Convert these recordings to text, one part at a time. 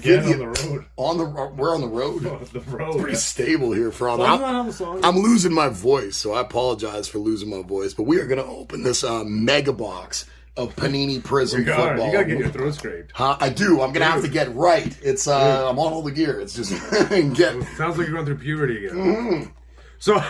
Again on the road. We're on the road. Oh, the road. It's pretty stable here for all I'm losing my voice, so I apologize for losing my voice. But we are going to open this mega box of Panini Prizm football. You got to get your throat scraped. Huh? I do. I'm going to have to get right. It's I'm on all the gear. It's just Sounds like you're going through puberty again. Mm-hmm. So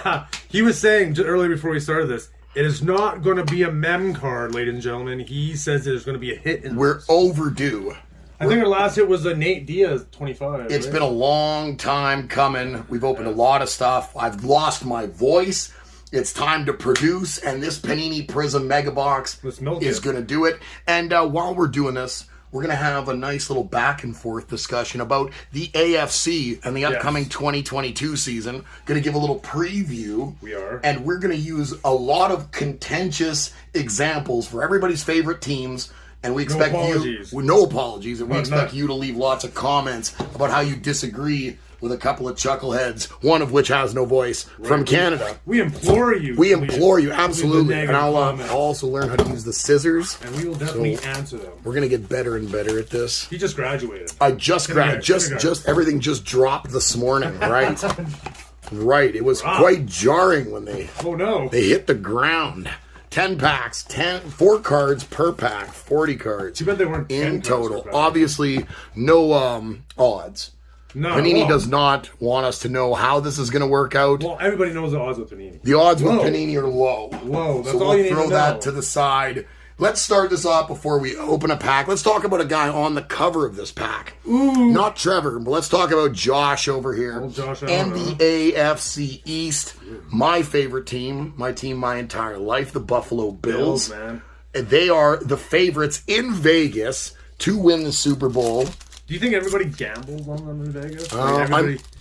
he was saying earlier before we started this, it is not going to be a mem card, ladies and gentlemen. He says there's going to be a hit. We're overdue. I think our last hit was a Nate Diaz 25. It's been a long time coming. We've opened a lot of stuff. I've lost my voice. It's time to produce, and this Panini Prizm Mega Box is going to do it. And while we're doing this, we're going to have a nice little back and forth discussion about the AFC and the upcoming 2022 season. Going to give a little preview. We are. And we're going to use a lot of contentious examples for everybody's favorite teams. And we expect no apologies. And we expect you to leave lots of comments about how you disagree with a couple of chuckleheads, one of which has no voice, from Canada. We implore you. We implore you, absolutely. And I'll also learn how to use the scissors. And we will definitely answer them. We're going to get better and better at this. He just graduated. I just graduated. Just everything just dropped this morning, right? Right. It was quite jarring when they hit the ground. 10 packs, 4 cards per pack, 40 cards. Too bad they weren't in total. Obviously, no odds. No, Panini does not want us to know how this is going to work out. Well, everybody knows the odds with Panini. The odds with Panini are low. Whoa, that's so all you need to know. We'll throw that to the side. Let's start this off before we open a pack. Let's talk about a guy on the cover of this pack. Ooh. Not Trevor, but let's talk about Josh over here. Old Josh and the AFC East. My favorite team, my entire life, the Buffalo Bills. Man. They are the favorites in Vegas to win the Super Bowl. Do you think everybody gambles on them in Vegas?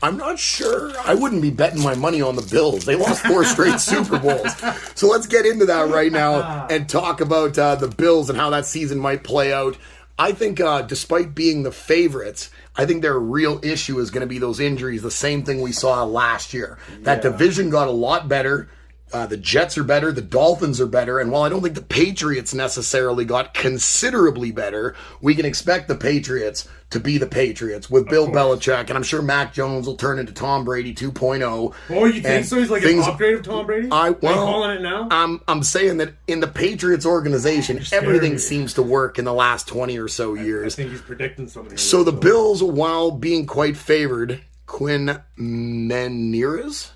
I'm not sure. I wouldn't be betting my money on the Bills. They lost 4 straight Super Bowls. So let's get into that right now and talk about the Bills and how that season might play out. I think despite being the favorites, I think their real issue is going to be those injuries, the same thing we saw last year. That division got a lot better. The Jets are better. The Dolphins are better. And while I don't think the Patriots necessarily got considerably better, we can expect the Patriots to be the Patriots with Bill Belichick. And I'm sure Mac Jones will turn into Tom Brady 2.0. Oh, you think so? He's like an upgrade of Tom Brady? Are you calling it now? I'm saying that in the Patriots organization, everything seems to work in the last 20 or so years. I think he's predicting something. So the Bills, while being quite favored, Quinn Meinerz?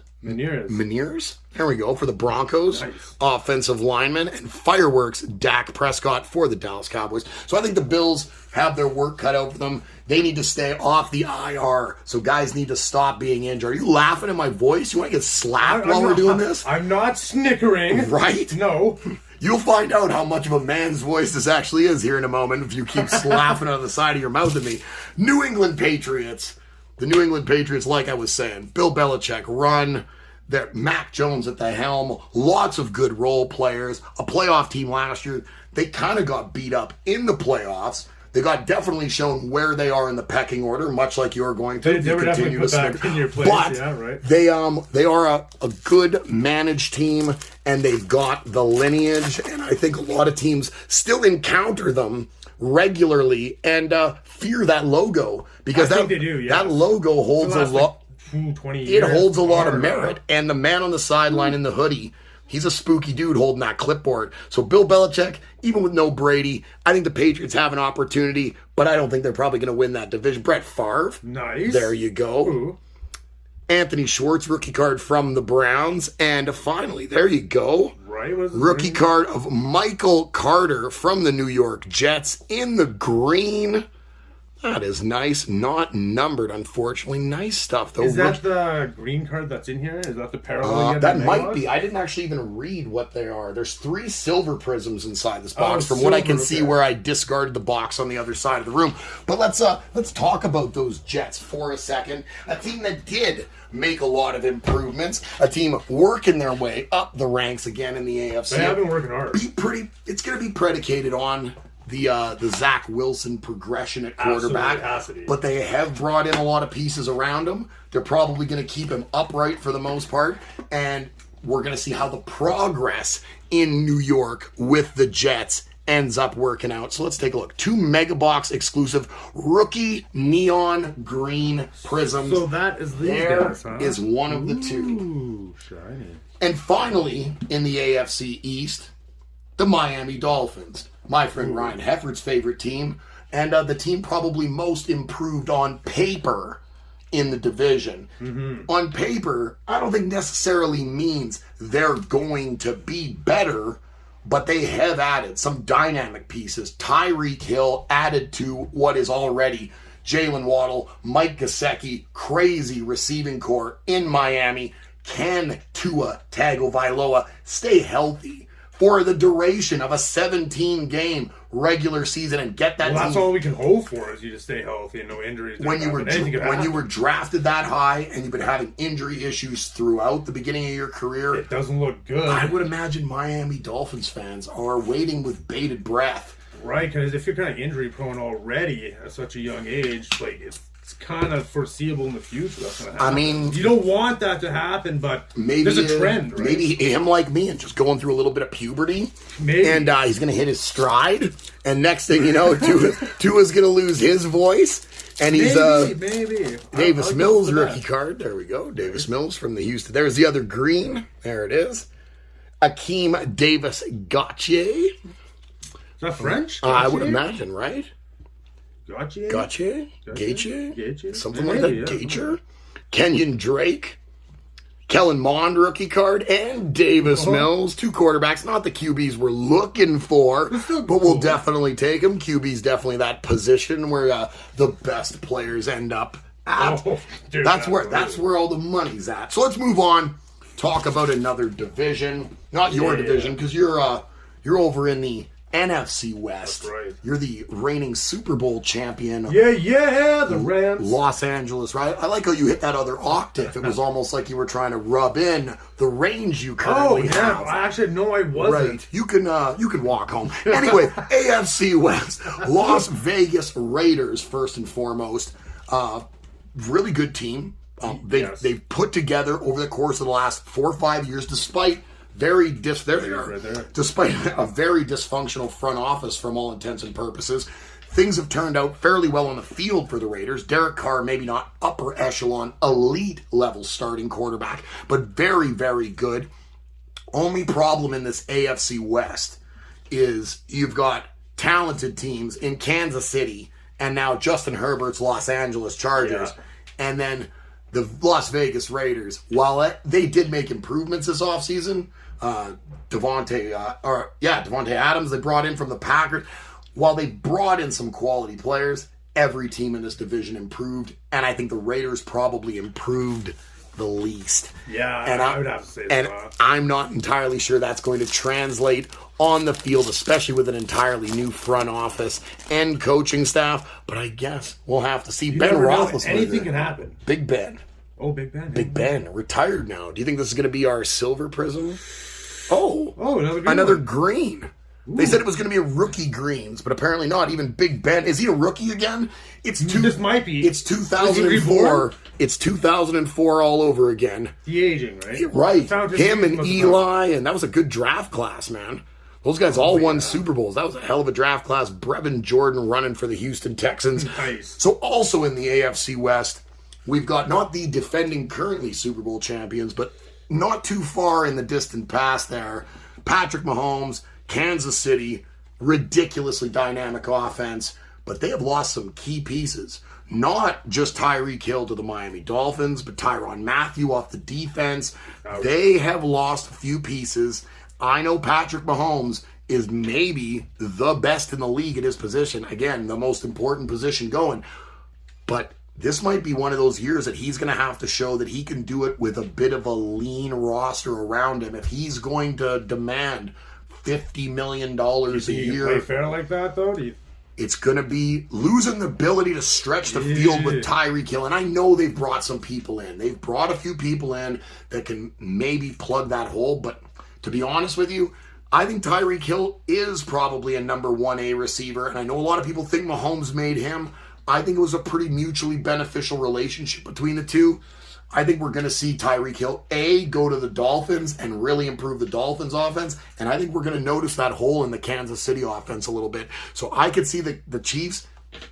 There we go, for the Broncos. Nice. Offensive lineman, and fireworks Dak Prescott for the Dallas Cowboys. So I think the Bills have their work cut out for them. They need to stay off the IR. So guys need to stop being injured. Are you laughing at my voice? You want to get slapped while we're doing this? I'm not snickering. Right? No. You'll find out how much of a man's voice this actually is here in a moment if you keep laughing on the side of your mouth at me. New England Patriots. The New England Patriots, like I was saying, Bill Belichick run. They're Mac Jones at the helm, lots of good role players, a playoff team last year. They kind of got beat up in the playoffs. They got definitely shown where they are in the pecking order, much like you're going to. They were definitely put back in your place. But they are a good managed team, and they've got the lineage, and I think a lot of teams still encounter them regularly and fear that logo because that logo holds a lot. 20 years. It holds a lot of merit. And the man on the sideline in the hoodie, he's a spooky dude holding that clipboard. So Bill Belichick, even with no Brady, I think the Patriots have an opportunity, but I don't think they're probably going to win that division. Brett Favre. Nice. There you go. Ooh. Anthony Schwartz, rookie card from the Browns. And finally, there you go. Right. Rookie card of Michael Carter from the New York Jets in the green. That is nice. Not numbered, unfortunately. Nice stuff, though. Is that the green card that's in here? Is that the parallel? That might be. I didn't actually even read what they are. There's 3 silver prisms inside this box, from what I can see where I discarded the box on the other side of the room. But let's talk about those Jets for a second. A team that did make a lot of improvements. A team working their way up the ranks again in the AFC. They have been working hard. It's going to be predicated on the Zach Wilson progression at quarterback, but they have brought in a lot of pieces around him. They're probably going to keep him upright for the most part, and we're going to see how the progress in New York with the Jets ends up working out. So let's take a look. 2 mega box exclusive rookie neon green prisms. So that is these There guys, huh? is one of the 2. Ooh, shiny. And finally, in the AFC East, the Miami Dolphins. My friend Ryan Hefford's favorite team, and the team probably most improved on paper in the division. On paper, I don't think necessarily means they're going to be better, but they have added some dynamic pieces. Tyreek Hill added to what is already Jalen Waddle, Mike Gesicki, crazy receiving core in Miami. Can Tua Tagovailoa stay healthy for the duration of a 17-game regular season and get that Well, that's team? all we can hope for is you to stay healthy and no injuries. When you were drafted that high and you've been having injury issues throughout the beginning of your career, It doesn't look good. I would imagine Miami Dolphins fans are waiting with bated breath. Right, because if you're kind of injury prone already at such a young age, like it's kind of foreseeable in the future that's going to happen. I mean, you don't want that to happen, but maybe there's a trend, right? Maybe him like me and just going through a little bit of puberty. Maybe. And he's going to hit his stride. And next thing you know, Tua's going to lose his voice. And he's maybe. Davis I'll Mills go for rookie that. card. There we go. Davis Mills from the Houston. There's the other green. There it is. Akeem Davis Gauthier. Is that French? I would Gauthier? imagine, right? Gauthier? Gauthier? Gauthier? Gauthier? Something Maybe, like that. yeah. Gauthier? Kenyon Drake. Kellen Mond rookie card. And Davis Mills. 2 quarterbacks. Not the QBs we're looking for, but we'll definitely take them. QB's definitely that position where the best players end up at. Oh, dude, that's where all the money's at. So let's move on. Talk about another division. Not your division, because you're over in the NFC West. That's right. You're the reigning Super Bowl champion. The Rams. Los Angeles, right? I like how you hit that other octave. It was almost like you were trying to rub in the range you currently have. Actually, no, I wasn't. Right. You can walk home. Anyway, AFC West. Las Vegas Raiders, first and foremost. Really good team. They've put together over the course of the last 4 or 5 years, despite despite a very dysfunctional front office from all intents and purposes. Things have turned out fairly well on the field for the Raiders. Derek Carr, maybe not upper echelon, elite level starting quarterback, but very, very good. Only problem in this AFC West is you've got talented teams in Kansas City and now Justin Herbert's Los Angeles Chargers. And then the Las Vegas Raiders, while they did make improvements this offseason, Devontae Adams they brought in from the Packers. While they brought in some quality players, every team in this division improved, and I think the Raiders probably improved the least. Yeah, and I would have to say and that. I'm not entirely sure that's going to translate on the field, especially with an entirely new front office and coaching staff. But I guess we'll have to see. Ben Roethlisberger. Anything can happen. Big Ben. Oh, Big Ben. Big Ben, retired now. Do you think this is going to be our silver prism? Oh, another green. They said it was going to be a rookie greens, but apparently not. Even Big Ben. Is he a rookie again? This might be. It's 2004. It's 2004 all over again. The aging, right? Right. Him and Eli, and that was a good draft class, man. Those guys all won Super Bowls. That was a hell of a draft class. Brevin Jordan running for the Houston Texans. Nice. So also in the AFC West, we've got not the defending currently Super Bowl champions, but not too far in the distant past there. Patrick Mahomes, Kansas City, ridiculously dynamic offense, but they have lost some key pieces. Not just Tyreek Hill to the Miami Dolphins, but Tyrann Mathieu off the defense. They have lost a few pieces. I know Patrick Mahomes is maybe the best in the league at his position. Again, the most important position going. But this might be one of those years that he's going to have to show that he can do it with a bit of a lean roster around him. If he's going to demand $50 million a year. You can play fair like that, though? It's going to be losing the ability to stretch the field with Tyreek Hill. And I know they've brought some people in. They've brought a few people in that can maybe plug that hole. But to be honest with you, I think Tyreek Hill is probably a number 1A receiver. And I know a lot of people think Mahomes made him. I think it was a pretty mutually beneficial relationship between the two. I think we're going to see Tyreek Hill, go to the Dolphins and really improve the Dolphins offense. And I think we're going to notice that hole in the Kansas City offense a little bit. So I could see the Chiefs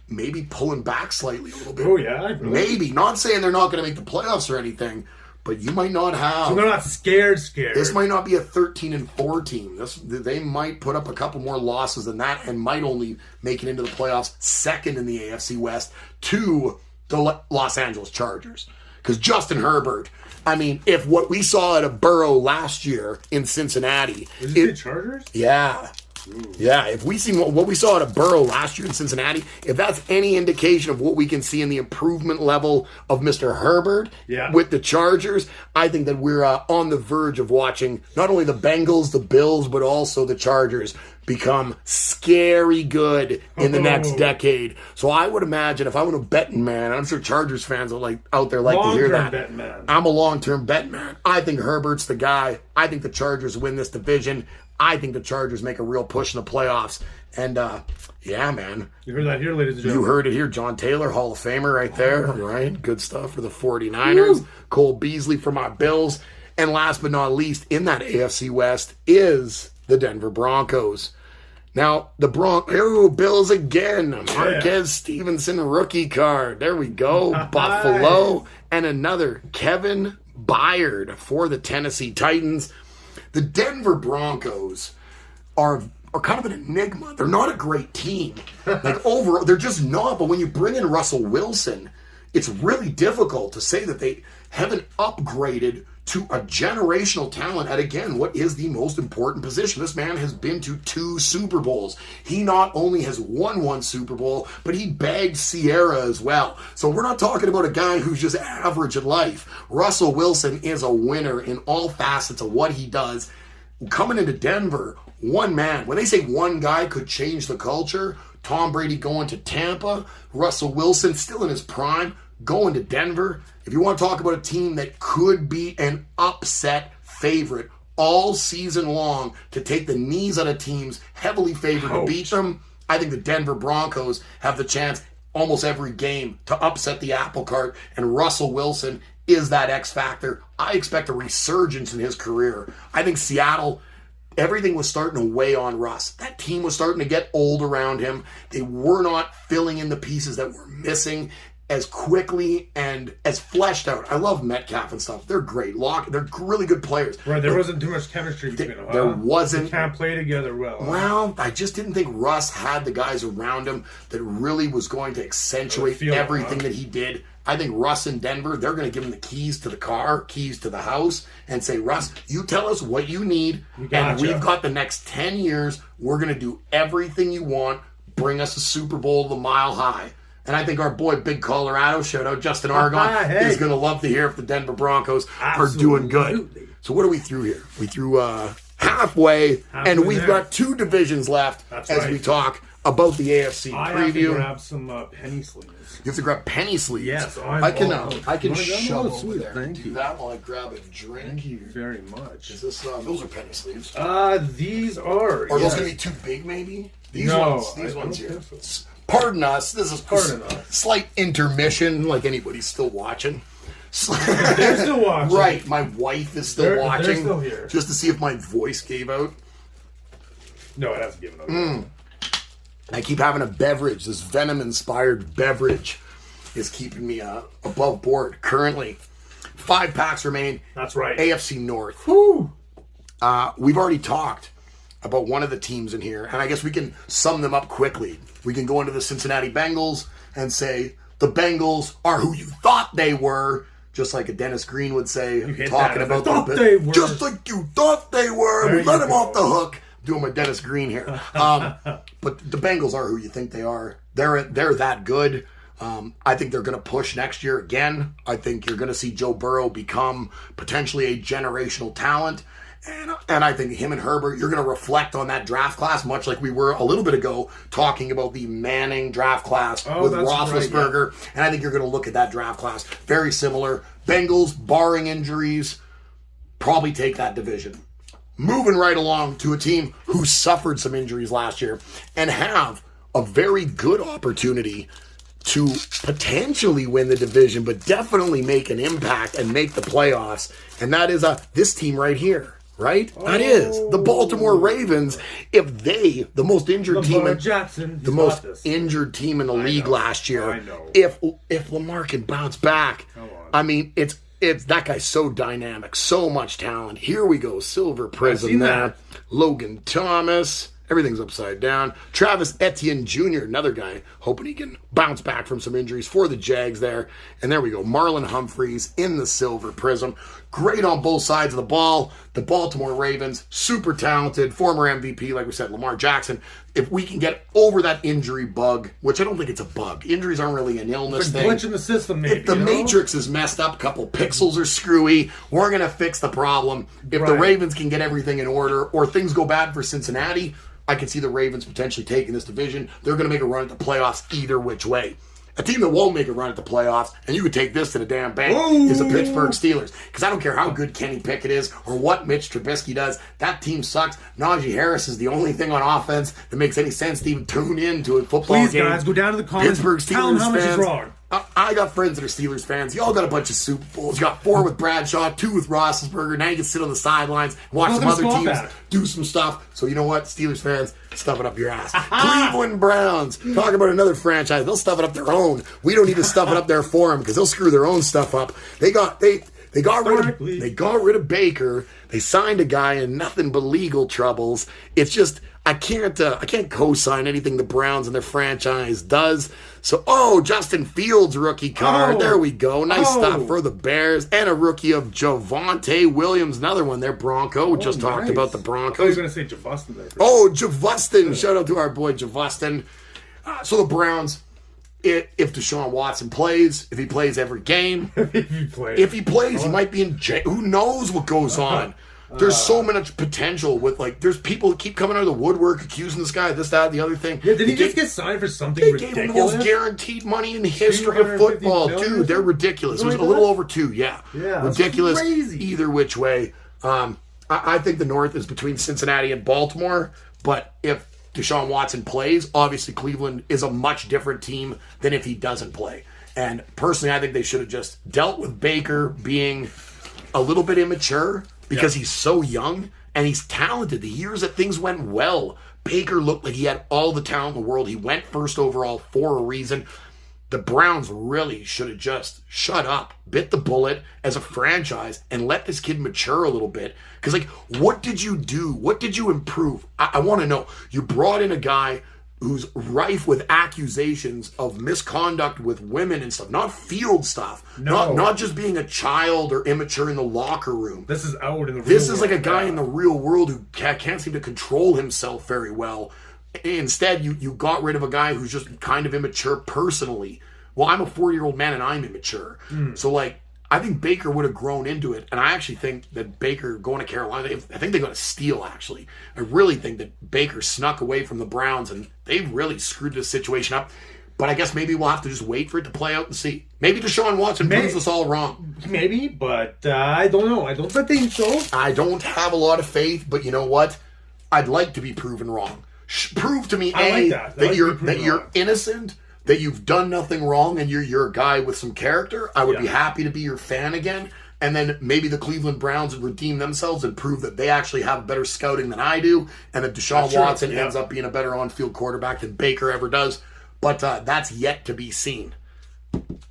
maybe pulling back slightly a little bit. Oh, yeah? Maybe. Not saying they're not going to make the playoffs or anything, but you might not have. So they're not scared. This might not be a 13-4 team. They might put up a couple more losses than that and might only make it into the playoffs second in the AFC West to the Los Angeles Chargers. Because Justin Herbert, I mean, if what we saw at a Burrow last year in Cincinnati. Is it the Chargers? Yeah. Ooh. Yeah, if we see what we saw at a Burrow last year in Cincinnati, if that's any indication of what we can see in the improvement level of Mr. Herbert with the Chargers, I think that we're on the verge of watching not only the Bengals, the Bills, but also the Chargers become scary good in the next decade. So I would imagine if I were a betting man, I'm sure Chargers fans are out there like to hear that. Bet man. I'm a long-term bet man. I think Herbert's the guy. I think the Chargers win this division. I think the Chargers make a real push in the playoffs. And, yeah, man. You heard that here, ladies and gentlemen. You heard it here. John Taylor, Hall of Famer right there, right? Good stuff for the 49ers. Woo. Cole Beasley for my Bills. And last but not least, in that AFC West is the Denver Broncos. Now, the Bills again. Marquez Stevenson rookie card. There we go. Buffalo. And another Kevin Byard for the Tennessee Titans. The Denver Broncos are kind of an enigma. They're not a great team. Overall, they're just not. But when you bring in Russell Wilson, it's really difficult to say that they haven't upgraded to a generational talent at, again, what is the most important position. This man has been to 2 Super Bowls. He not only has won 1 Super Bowl, but he bagged Sierra as well. So we're not talking about a guy who's just average in life. Russell Wilson is a winner in all facets of what he does. Coming into Denver, one man, when they say one guy could change the culture, Tom Brady going to Tampa, Russell Wilson still in his prime, going to Denver. If you want to talk about a team that could be an upset favorite all season long to take the knees out of teams heavily favored to beat them, I think the Denver Broncos have the chance almost every game to upset the apple cart, and Russell Wilson is that X factor. I expect a resurgence in his career. I think Seattle, everything was starting to weigh on Russ. That team was starting to get old around him. They were not filling in the pieces that were missing as quickly and as fleshed out. I love Metcalf and stuff. They're great. They're really good players. Right, there wasn't too much chemistry between them. There wasn't. They can't play together well. Well, I just didn't think Russ had the guys around him that really was going to accentuate everything that he did. I think Russ in Denver, they're going to give him the keys to the car, keys to the house, and say, Russ, you tell us what you need, and we've got the next 10 years. We're going to do everything you want. Bring us a Super Bowl the Mile High. And I think our boy, Big Colorado, shout out Justin Argon, is going to love to hear if the Denver Broncos are doing good. So what are we through here? We threw halfway, and we've got 2 divisions left we talk about the AFC preview. I have to grab some penny sleeves. You have to grab penny sleeves. Yes, I can shove over there. Thank you. Do that while I grab a drink. Thank you very much. Is this? Those are penny sleeves. These are. Are those going to be too big? Maybe these ones here. So. Pardon us. This is slight intermission, like anybody's still watching. They're still watching. Right, my wife is still watching. They're still here. Just to see if my voice gave out. No, it hasn't given out. I keep having a beverage. This Venom-inspired beverage is keeping me above board. Currently, 5 packs remain. That's right. AFC North. Whew. We've already talked about one of the teams in here, and I guess we can sum them up quickly. We can go into the Cincinnati Bengals and say the Bengals are who you thought they were, just like a Dennis Green would say, talking about them. Just like you thought they were. We let him off the hook. Doing my Dennis Green here. But the Bengals are who you think they are. They're that good. I think they're going to push next year again. I think you're going to see Joe Burrow become potentially a generational talent. And I think him and Herbert, you're going to reflect on that draft class, much like we were a little bit ago talking about the Manning draft class with Roethlisberger. Right, yeah. And I think you're going to look at that draft class. Very similar. Bengals, barring injuries, probably take that division. Moving right along to a team who suffered some injuries last year and have a very good opportunity to potentially win the division, but definitely make an impact and make the playoffs. And that is this team right here, right? That is the Baltimore Ravens. If they, the most injured team, the most injured team in the league last year, if Lamar can bounce back, I mean, it's that guy's so dynamic, so much talent. Here we go, Silver Prism there. Logan Thomas. Everything's upside down. Travis Etienne Jr., another guy, hoping he can bounce back from some injuries for the Jags there. And there we go. Marlon Humphreys in the Silver Prism. Great on both sides of the ball. The Baltimore Ravens, super talented. Former MVP, like we said, Lamar Jackson. If we can get over that injury bug, which I don't think it's a bug. Injuries aren't really an illness thing. It's a glitch in the system, maybe. If the matrix is messed up, a couple pixels are screwy, we're going to fix the problem. If the Ravens can get everything in order, or things go bad for Cincinnati, I can see the Ravens potentially taking this division. They're going to make a run at the playoffs either which way. A team that won't make a run at the playoffs, and you could take this to the damn bank, is the Pittsburgh Steelers. Because I don't care how good Kenny Pickett is or what Mitch Trubisky does. That team sucks. Najee Harris is the only thing on offense that makes any sense to even tune into a football game. Please, guys, go down to the comments. Pittsburgh Steelers tell them how much fans, is wrong. I got friends that are Steelers fans. Y'all got a bunch of Super Bowls. You got 4 with Bradshaw, 2 with Roethlisberger. Now you can sit on the sidelines and watch some other teams do some stuff. So you know what, Steelers fans, stuff it up your ass. Cleveland Browns. Talk about another franchise. They'll stuff it up their own. We don't need to stuff it up there for them because they'll screw their own stuff up. They got rid of Baker. They signed a guy in nothing but legal troubles. It's just I can't co-sign anything the Browns and their franchise does. So, Justin Fields rookie card. There we go. Nice stuff for the Bears. And a rookie of Javonte Williams. Another one there, Bronco. We just talked about the Broncos. I was going to say Javustin there. Javustin. Shout out to our boy Javustin. So the Browns, if Deshaun Watson plays, if he plays every game, if he plays, he might be in jail. Who knows what goes on? There's so much potential with, there's people that keep coming out of the woodwork accusing this guy of this, that, and the other thing. Yeah, did he just get signed for something ridiculous? They gave him the most guaranteed money in the history of football. Dude, they're ridiculous. It was a little over 2, yeah. Ridiculous either which way. I think the North is between Cincinnati and Baltimore, but if Deshaun Watson plays, obviously Cleveland is a much different team than if he doesn't play. And personally, I think they should have just dealt with Baker being a little bit immature, because he's so young and he's talented. The years that things went well, Baker looked like he had all the talent in the world. He went first overall for a reason. The Browns really should have just shut up, bit the bullet as a franchise, and let this kid mature a little bit. Because, what did you do? What did you improve? I want to know. You brought in a guy who's rife with accusations of misconduct with women and stuff, not field stuff, not just being a child or immature in the locker room. This is out in the real world. This is like a guy in the real world who can't seem to control himself very well. Instead, you got rid of a guy who's just kind of immature personally. Well, I'm a 4-year-old man and I'm immature. So, I think Baker would have grown into it, and I actually think that Baker going to Carolina, I think they're going to steal, actually. I really think that Baker snuck away from the Browns, and they've really screwed this situation up. But I guess maybe we'll have to just wait for it to play out and see. Maybe Deshaun Watson proves us all wrong. Maybe, but I don't know. I don't think so. I don't have a lot of faith, but you know what? I'd like to be proven wrong. Prove to me, that you're innocent, that you've done nothing wrong, and you're a guy with some character. I would be happy to be your fan again. And then maybe the Cleveland Browns would redeem themselves and prove that they actually have better scouting than I do, and that Deshaun Watson ends up being a better on-field quarterback than Baker ever does. But that's yet to be seen.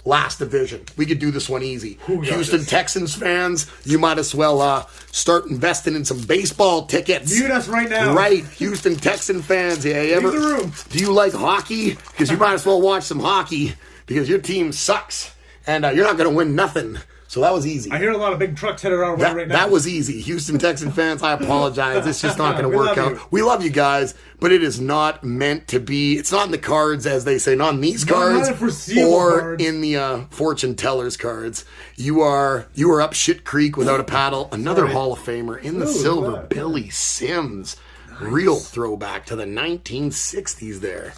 Last division. We could do this one easy. Houston Texans fans, you might as well start investing in some baseball tickets. Mute us right now. Right. Houston Texan fans. Leave the room. Do you like hockey? Because you might as well watch some hockey because your team sucks and you're not going to win nothing. So that was easy. I hear a lot of big trucks headed our way right now. That was easy. Houston Texan fans, I apologize. It's just not going to work out. We love you guys, but it is not meant to be. It's not in the cards, as they say, not in these cards or in the fortune tellers cards. You are up shit creek without a paddle. Another Hall of Famer in the silver, Billy Sims. Nice. Real throwback to the 1960s there.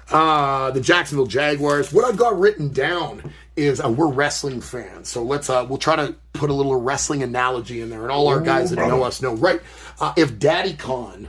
The Jacksonville Jaguars. What I've got written down is we're wrestling fans, so we'll try to put a little wrestling analogy in there, and all our guys that know us know. Right, if Daddy Khan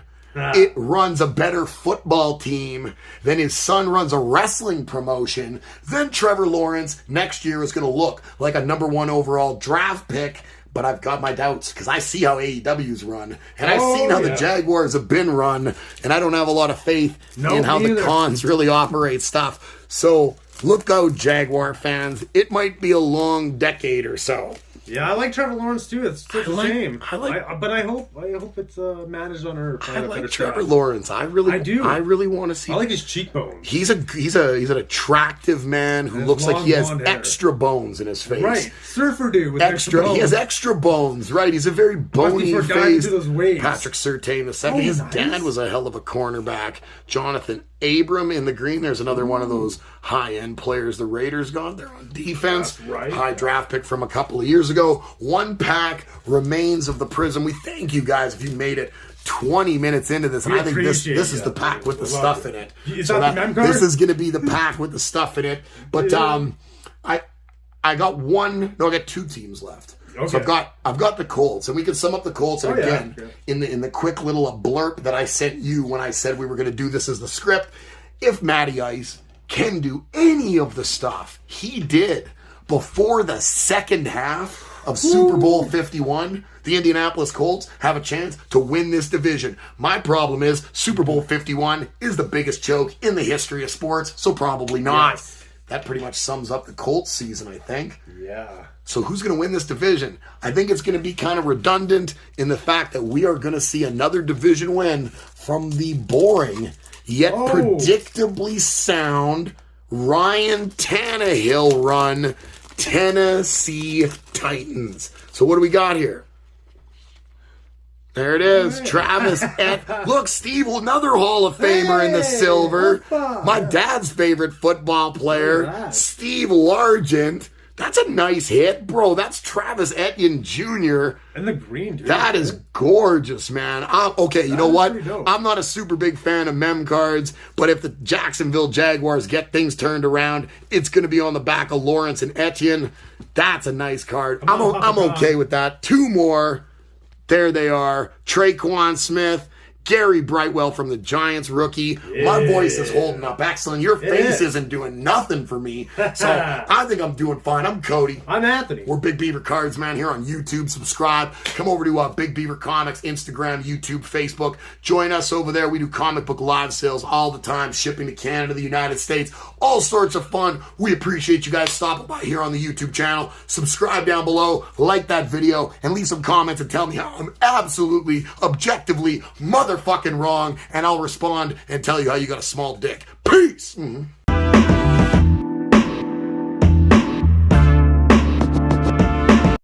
it runs a better football team, then his son runs a wrestling promotion, then Trevor Lawrence next year is going to look like a number 1 overall draft pick. But I've got my doubts because I see how AEW's run. And I've seen how the Jaguars have been run. And I don't have a lot of faith in how the Cons really operate stuff. So look out, Jaguar fans. It might be a long decade or so. Yeah, I like Trevor Lawrence too. It's such a shame. But I hope it's managed on Earth. I like Trevor Lawrence. I do. I really want to see. I like his cheekbones. He's an attractive man who looks like he has extra bones in his face. Right, surfer dude with extra bones. He has extra bones. Right, he's a very bony face. Patrick Surtain II. His dad was a hell of a cornerback. Jonathan Abram in the green. There's another one of those high-end players the Raiders got. They're on defense. That's right. High draft pick from a couple of years ago. 1 pack remains of the Prizm. We thank you guys if you made it 20 minutes into this. And I think this is the pack with the stuff in it. This is going to be the pack with the stuff in it. But I got 2 teams left. Okay. So I've got the Colts, and we can sum up the Colts. And again, in the quick little blurb that I sent you when I said we were going to do this as the script, if Matty Ice can do any of the stuff he did before the second half of Super Bowl 51, the Indianapolis Colts have a chance to win this division. My problem is Super Bowl 51 is the biggest choke in the history of sports, so probably not. Yes. That pretty much sums up the Colts season, I think. Yeah. So who's going to win this division? I think it's going to be kind of redundant in the fact that we are going to see another division win from the boring yet predictably sound Ryan Tannehill run Tennessee Titans. So what do we got here? There it is. Travis look, Steve, another Hall of Famer in the silver. My dad's favorite football player, Steve Largent. That's a nice hit, bro. That's Travis Etienne Jr. And the green, dude. That is gorgeous, man. Okay, you know what? I'm not a super big fan of mem cards, but if the Jacksonville Jaguars get things turned around, it's going to be on the back of Lawrence and Etienne. That's a nice card. I'm okay with that. 2 more. There they are. Traquan Smith. Gary Brightwell from the Giants rookie. Yeah. My voice is holding up excellent. Your face isn't doing nothing for me. So I think I'm doing fine. I'm Cody. I'm Anthony. We're Big Beaver Cards, man, here on YouTube. Subscribe. Come over to Big Beaver Comics, Instagram, YouTube, Facebook. Join us over there. We do comic book live sales all the time, shipping to Canada, the United States. All sorts of fun. We appreciate you guys stopping by here on the YouTube channel. Subscribe down below, like that video, and leave some comments and tell me how I'm absolutely, objectively, motherfucking wrong, and I'll respond and tell you how you got a small dick. Peace! Mm-hmm.